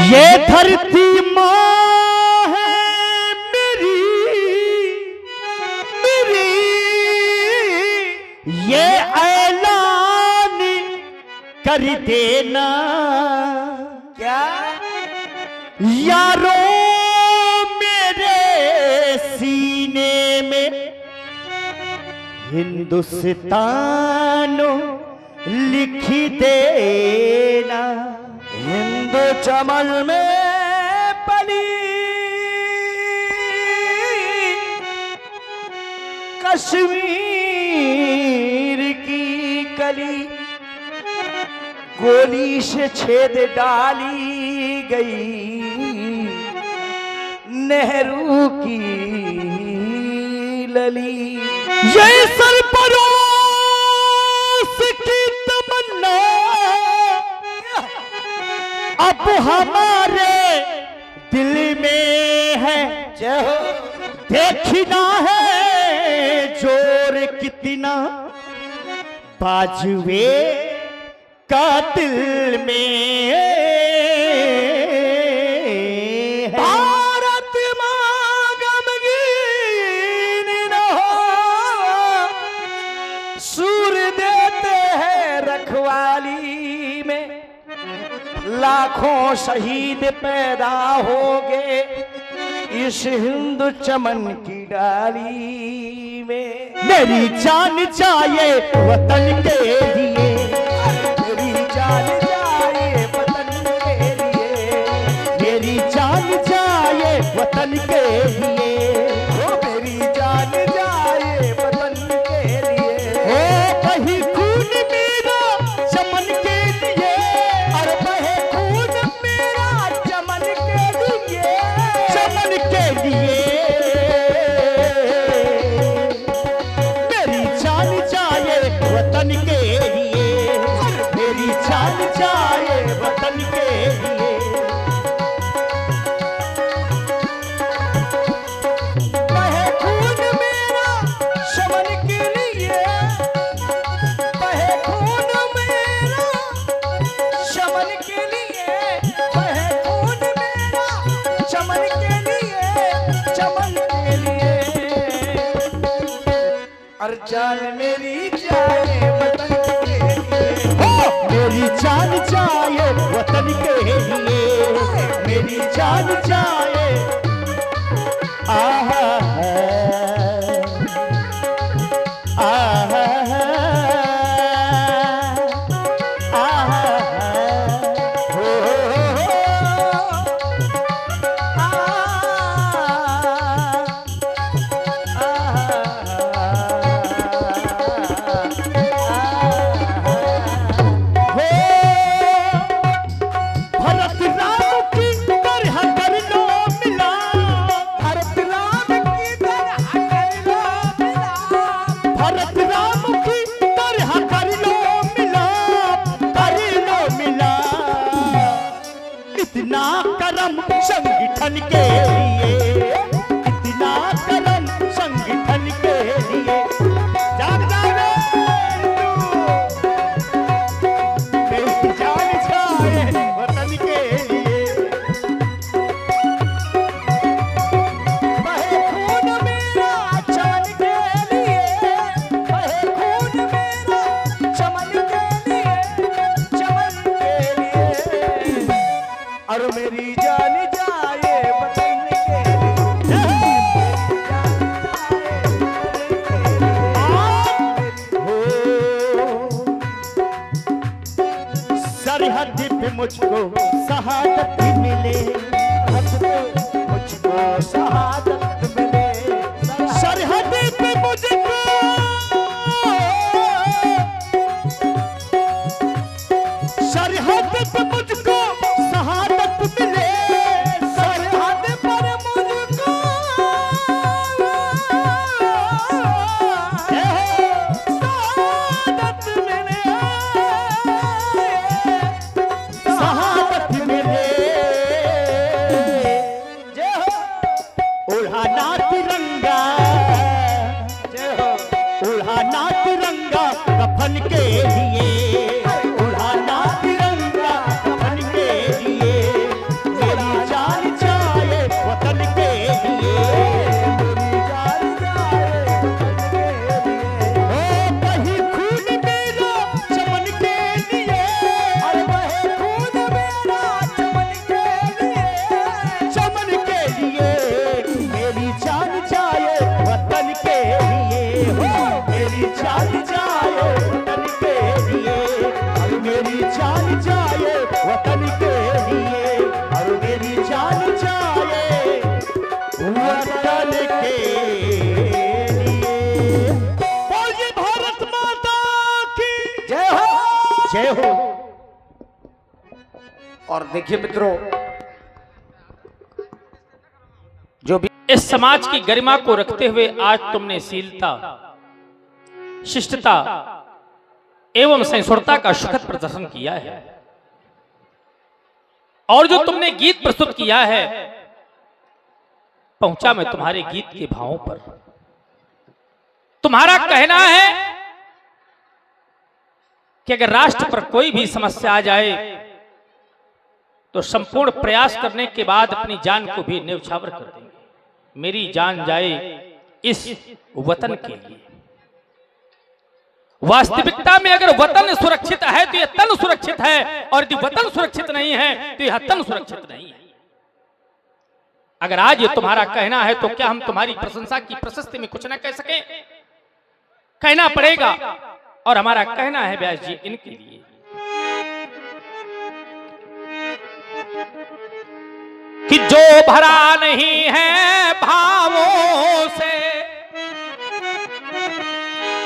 ये धरती माँ है मेरी मेरी, ये ऐलान कर देना क्या यारो मेरे सीने में हिंदुस्तानो लिख देना। हिंदू चमन में पली कश्मीर की कली गोली से छेद डाली गई नेहरू की लली। ये सरपरोश की तमन्ना अब हमारे दिल में है। देखना है जोर कितना बाजुए का दिल में है। भारत माँ गमगीन न हो, सूर देते हैं रखवाली में। लाखों शहीद पैदा होंगे इस हिंदू चमन की डाली में। मेरी जान चाहिए वतन के लिए, मेरी जान जाए वतन के लिए। मेरी जान चाहिए वतन के लिए। ओ मेरी जान जाए वतन के लिए। ओ बही खून मेरा चमन के लिए, और बहे खून मेरा चमन के लिए। चमन के लिए। मेरी जान चाहिए वतन के लिए, मेरी जान चाहिए वतन के लिए। बहे खून मेरा चमन के लिए। बहे खून मेरा चमन के लिए। बहे खून मेरा चमन के लिए। चमन के लिए। और जान मेरी जाए वतन के लिए। मेरी जान चाहिए वतन के लिए, मेरी जान चाहिए। आहा आहा आहा हो भरत राम की तरह कर लो मिला। भरत राम की तरह कर लो मिला। भरत राम की तरह कर लो मिला, कर लो मिला। इतना करम संगठन के लिए, इतना करम संगठन के लिए। जाग जाग मेरी जान जाए वतन के लिए। बहे खून मेरा चमन के लिए। बहे खून मेरा चमन के लिए। चमन के लिए। और मेरी जान जाए वतन के लिए। सरहद पे मुझको शहादत मिले, मुझको शहादत मिले। सरहद पे मुझको सरहद पे मुझको शहादत मिले। सरहद पर मुझको शहादत मिले। शहादत मिले। जय हो। जय हो। और देखिए मित्रों, जो भी इस समाज की गरिमा को रखते हुए आज तुमने शीलता, शिष्टता एवं सहिष्णुता का सुखद प्रदर्शन किया है। और जो तुमने गीत प्रस्तुत किया है, पहुंचा मैं तुम्हारे गीत के भावों पर। तुम्हारा कहना है कि अगर राष्ट्र पर कोई भी समस्या आ जाए तो संपूर्ण प्रयास करने के बाद अपनी जान को भी न्यौछावर कर देंगे। मेरी जान जाए इस वतन के लिए। वास्तविकता में अगर वतन सुरक्षित है तो यह तन सुरक्षित है, और यदि वतन सुरक्षित नहीं है तो यह तन सुरक्षित नहीं है। अगर आज ये तुम्हारा कहना है तो क्या हम तुम्हारी प्रशंसा की प्रशस्ति में कुछ न कह सकें? कहना पड़ेगा। और हमारा कहना है व्यास जी इनके लिए कि जो भरा नहीं है भावों से,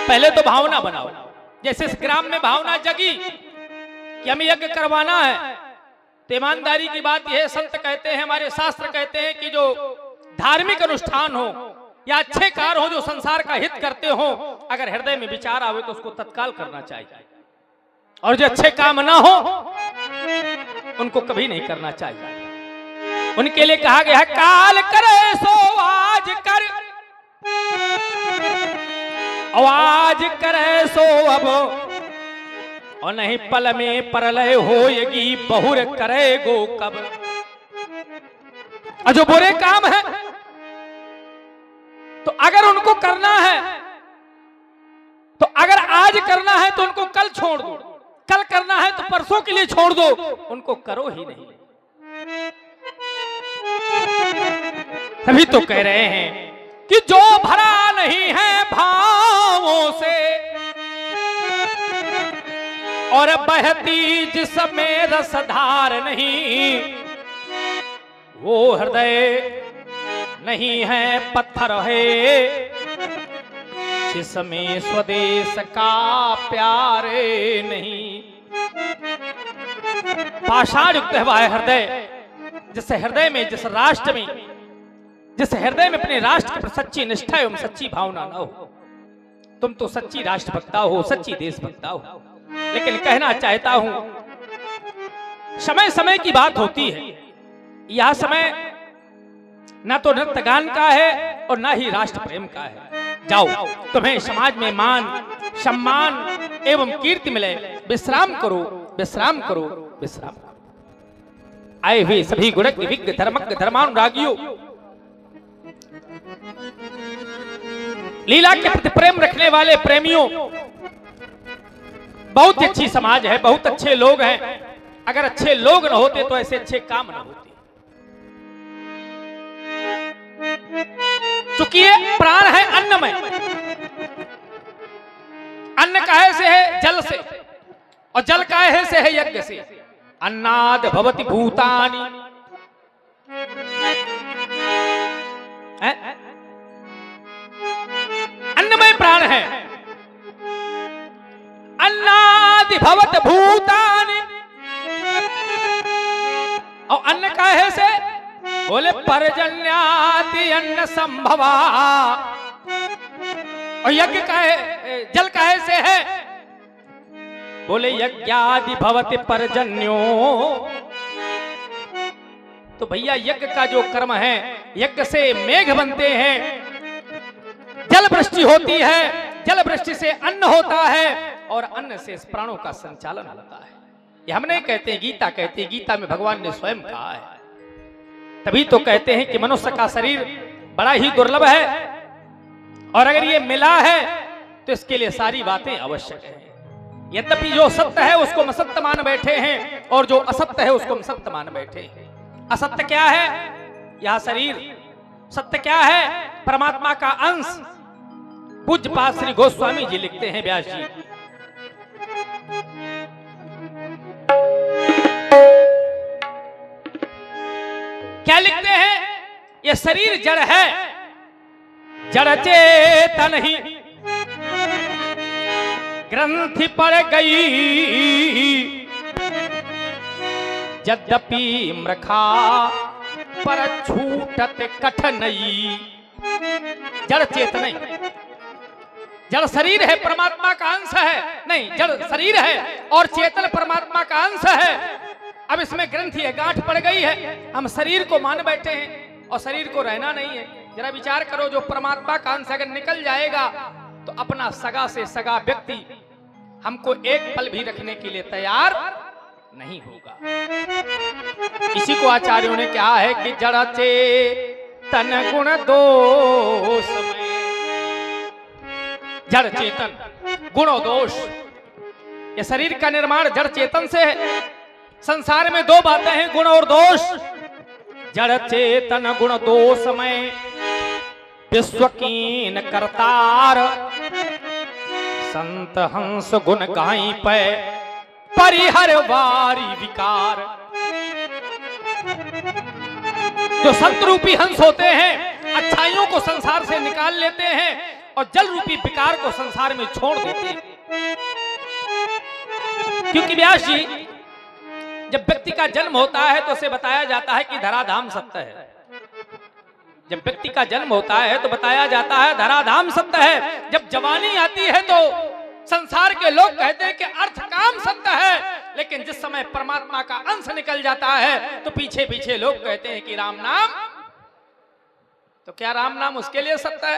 पहले तो भावना बनाओ। जैसे इस ग्राम में भावना जगी कि हमें यज्ञ करवाना है, तो ईमानदारी की बात यह, संत कहते हैं, हमारे शास्त्र कहते हैं कि जो धार्मिक अनुष्ठान हो या अच्छे कार्य हो जो संसार का हित करते हो, अगर हृदय में विचार आवे तो उसको तत्काल करना चाहिए, और जो अच्छे काम ना हो उनको कभी नहीं करना चाहिए। उनके लिए कहा गया है काल करे सो आज कर, आवाज करे सो अब, और नहीं पल में परलय होएगी, बहुर करेगो कब। और जो बुरे काम है तो अगर उनको करना है, तो अगर आज करना है तो उनको कल छोड़ दो, कल करना है तो परसों के लिए छोड़ दो, उनको करो ही नहीं। तभी तो कह रहे हैं कि जो भरा नहीं है भावों से, और बहती जिसमें रसधार नहीं, वो हृदय नहीं है पत्थर है, जिसमें स्वदेश का प्यार नहीं। पाषाण युक्त है वह हृदय, जिस हृदय में, जिस राष्ट्र में, जिस हृदय में अपने राष्ट्र की सच्ची निष्ठा एवं सच्ची भावना न हो। तुम तो सच्ची राष्ट्रभक्ता हो, सच्ची देशभक्ता हो, लेकिन कहना चाहता हूं, समय समय की बात होती है। यह समय ना तो नृत्य गान का है और ना ही राष्ट्र प्रेम का है। जाओ, तुम्हें समाज में मान सम्मान एवं कीर्ति मिले, विश्राम करो, विश्राम करो, विश्राम करो। आए हुए सभी गुणज्ञ विज्ञ धर्मज्ञ धर्मानुरागियों, लीला के प्रति प्रेम रखने वाले प्रेमियों, बहुत अच्छी समाज है, बहुत अच्छे लोग हैं। अगर अच्छे लोग न होते तो ऐसे अच्छे काम न होते। चूंकि ये प्राण है अन्नमय, अन्न काहे से है? जल से, और जल काहे से है? यज्ञ से। अन्नाद भवति भूतानि, अन्नमय प्राण है। अन्नादि भवत भूतानि, और अन्न काहे से? बोले पर्जन्याति अन्न संभवा। और यज्ञ काहे, जल काहे से है? बोले यज्ञादि भवति पर्जन्यो। तो भैया यज्ञ का जो कर्म है, यज्ञ से मेघ बनते हैं, जल वृष्टि होती है, जल वृष्टि से अन्न होता है, और अन्न से प्राणों का संचालन होता है। ये हम नहीं कहते, गीता कहती है, गीता में भगवान ने स्वयं कहा है। तभी तो कहते हैं कि मनुष्य का शरीर बड़ा ही दुर्लभ है, और अगर ये मिला है तो इसके लिए सारी बातें आवश्यक है। यद्यपि जो सत्य है उसको हम असत्य मान बैठे हैं, और जो असत्य है उसको हम सत्य मान बैठे हैं। असत्य क्या है? यह शरीर। सत्य क्या है? परमात्मा का अंश। पूज्यपाद श्री गोस्वामी जी लिखते हैं, व्यास जी, क्या लिखते हैं? यह शरीर जड़ है, जड़ चेतन ही, ग्रंथि पड़ गई, यद्यपि मृखा पर छूटत कठिनई। जड़ चेतन, जड़ शरीर है, परमात्मा का अंश है, नहीं जड़ शरीर है और चेतन परमात्मा का अंश है। अब इसमें ग्रंथि है, गांठ पड़ गई है, हम शरीर को मान बैठे हैं और शरीर को रहना नहीं है। जरा विचार करो, जो परमात्मा का अंश अगर निकल जाएगा तो अपना सगा से सगा व्यक्ति हमको एक पल भी रखने के लिए तैयार नहीं होगा। इसी को आचार्यों ने कहा है कि जड़ चेतन गुण दोष में, जड़ चेतन गुण और दोष, ये शरीर का निर्माण जड़ चेतन से है। संसार में दो बातें हैं, गुण और दोष। जड़ चेतन गुण दोष में विश्वकीन करतार, संत हंस गुण गाई पे परिहर वारी विकार। जो संत रूपी हंस होते हैं अच्छाइयों को संसार से निकाल लेते हैं और जल रूपी विकार को संसार में छोड़ देते हैं। क्योंकि व्यास जी, जब व्यक्ति का जन्म होता है तो उसे बताया जाता है कि धराधाम सत्य है। जब व्यक्ति का जन्म होता है तो बताया जाता है धराधाम सत्य है। जब जवानी आती है तो संसार के लोग कहते हैं कि अर्थ काम सत्य है। लेकिन जिस समय परमात्मा का अंश निकल जाता है तो पीछे पीछे लोग कहते हैं कि राम नाम, तो क्या राम नाम उसके लिए सत्य है?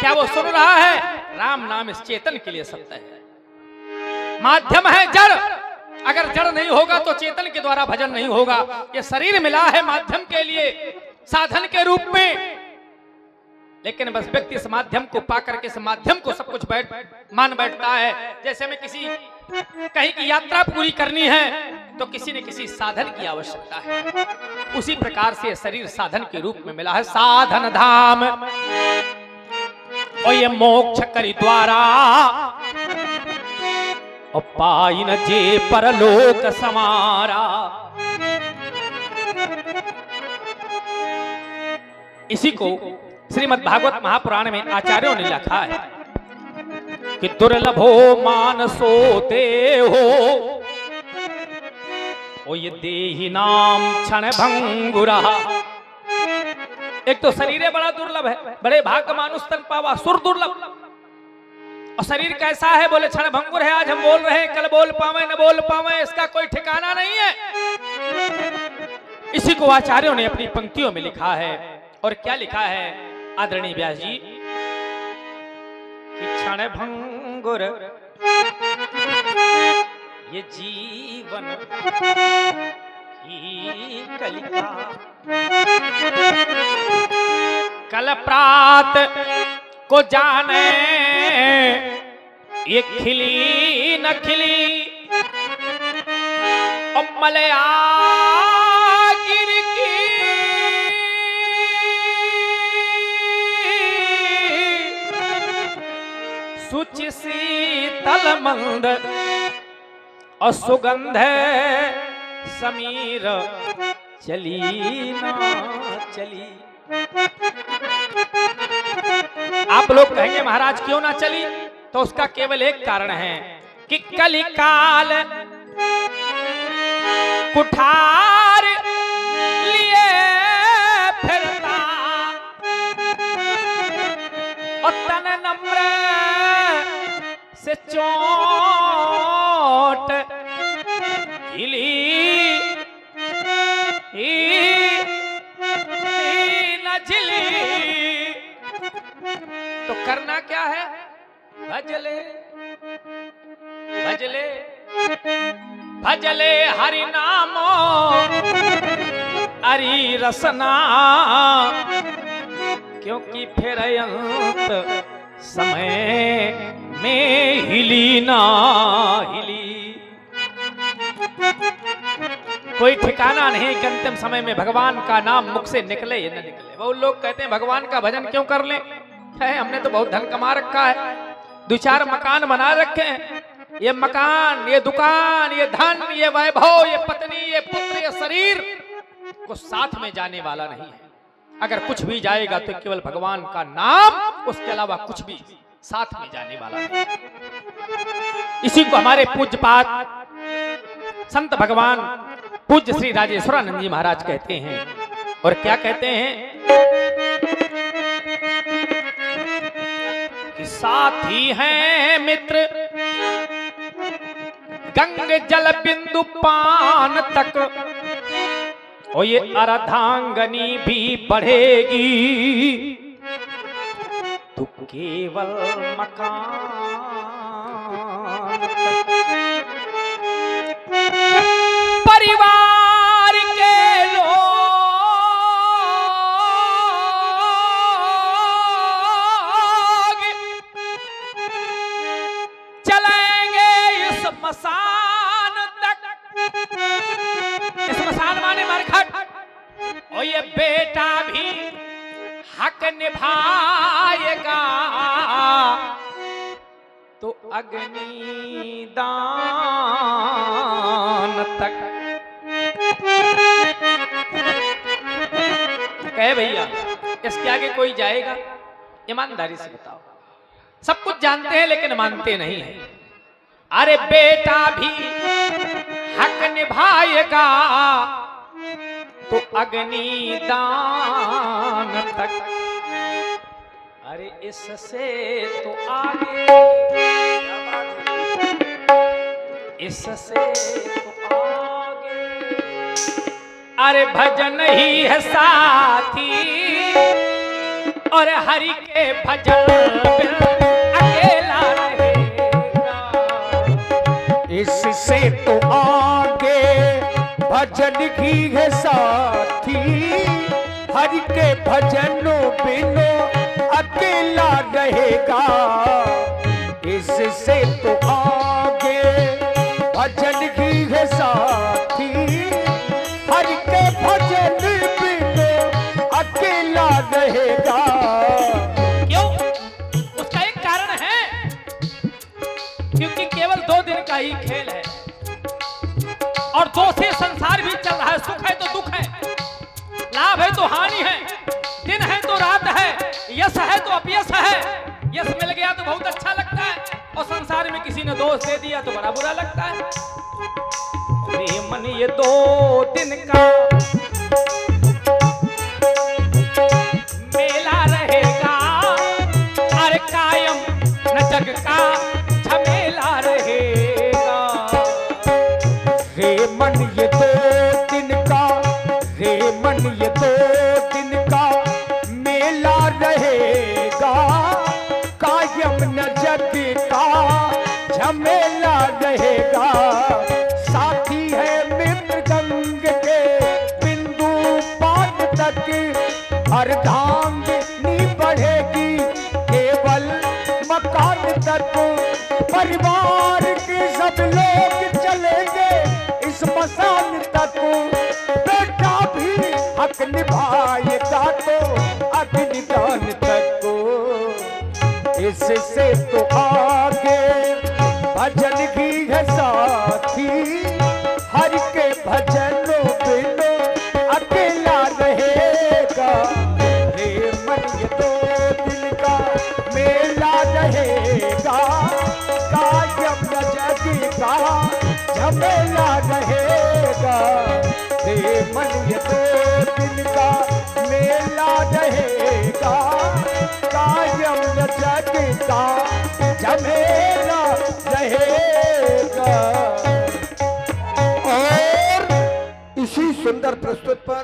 क्या वो सुन रहा है? राम नाम इस चेतन के लिए सत्य है। माध्यम है जड़, अगर जड़ नहीं होगा तो चेतन के द्वारा भजन नहीं होगा। ये शरीर मिला है माध्यम के लिए, साधन के रूप में, लेकिन बस व्यक्ति इस माध्यम को पाकर के इस माध्यम को सब कुछ मान बैठता है। जैसे में किसी कहीं की यात्रा पूरी करनी है तो किसी न किसी साधन की आवश्यकता है, उसी प्रकार से शरीर साधन के रूप में मिला है। साधन धाम और ये मोक्ष करी द्वारा, और पाई न जे परलोक समारा। इसी को श्रीमद् भागवत महापुराण में आचार्यों ने लिखा है कि दुर्लभो मानसोते हो, ओ ये देहि नाम क्षण भंगुरा। एक तो शरीर बड़ा दुर्लभ है, बड़े भाग का मानुष तन पावा, सुर दुर्लभ। और शरीर कैसा है? बोले क्षण भंगुर है। आज हम बोल रहे हैं, कल बोल पावे न बोल पावे, इसका कोई ठिकाना नहीं है। इसी को आचार्यों ने अपनी पंक्तियों में लिखा है। और क्या लिखा है आदरणीय व्यास जी? कि क्षण भंगुर ये जीवन की कलिका, कल प्रात को जाने ये खिली न खिली, और मलया गिर की सुचि शीतल मंद, और सुगंध समीर चली ना चली। आप लोग कहेंगे महाराज क्यों ना चली? तो उसका केवल एक कारण है कि कलिकाल कुठार लिए फिरता, और तन नम्र से चोट हिली न झिली। तो करना क्या है? भजले भजले भजले हरि नामो हरि रसना, क्योंकि फिर अंत समय में हिली ना हिली। कोई ठिकाना नहीं कि अंतिम समय में भगवान का नाम मुख से निकले या न निकले। वो लोग कहते हैं भगवान का भजन क्यों कर ले, हमने तो बहुत धन कमा रखा है, 2-4 मकान बना रखे हैं, ये मकान, ये दुकान, ये धन, ये वैभव, ये पत्नी, ये पुत्र, ये शरीर को साथ में जाने वाला नहीं है। अगर कुछ भी जाएगा तो केवल भगवान का नाम, उसके अलावा कुछ भी साथ में जाने वाला है। इसी को हमारे पूज्यपाद संत भगवान पूज्य श्री राजेश्वरानंद जी महाराज कहते हैं। और क्या कहते हैं कि साथी हैं मित्र गंग जल बिंदु पान तक, और ये अर्धांगनी भी बढ़ेगी तो केवल मकान परिवार के लोग चलेंगे इस मसान तक। इस मसान माने मरघट, और ये बेटा भी हक निभाएगा तो अग्नि दान तक। कहे भैया इसके आगे कोई जाएगा? ईमानदारी से बताओ। सब कुछ जानते हैं लेकिन मानते नहीं हैं। अरे बेटा भी हक निभाएगा तो अग्नि दान तक। अरे इससे तो आगे, इससे तो आगे अरे भजन ही है साथी, और हरि के भजन बिन अकेला रहेगा। इससे तो आगे भजन की है साथी, हरि के भजनों बिनो अकेला रहेगा। इससे तो आगे भजन की है साथी, हरि के भजन बिनो अकेला रहेगा। क्यों? उसका एक कारण है, क्योंकि केवल 2 दिन का ही खेल है, और 2 से संसार भी चल रहा है। सुख है तो दुख है, लाभ है तो हानि है, दिन है तो रात है, यश है तो अपयश है। यश मिल गया तो बहुत अच्छा लगता है, और संसार में किसी ने दोष दे दिया तो बड़ा बुरा लगता है। अरे मन ये 2 दिन का मेला रहेगा, अरे कायम न जग का झमेला रहेगा। रे मन ये 2 दिन का, रे मन ये 2 दिन का मेला रहेगा, कायम न जग का झमेला रहेगा। साथी है मित्र गंग के बिंदु पान तक, अर्धांगिनी बढ़ेगी केवल मकान तक। परिवार के सब लोग चलेंगे इस मसान तक, बेटा भी हक निभाएगा तो अग्निदान तक। इससे तो आगे भजन की है साथी, हरि के भजनों बिनो अकेला रहेगा। रे मन ये 2 दिन का मेला रहेगा, कायम न जग का झमेला रहेगा। रे मन ये 2 दिन का मेला रहेगा, कायम न जग का झमेला रहेगा। और इसी सुंदर प्रस्तुत पर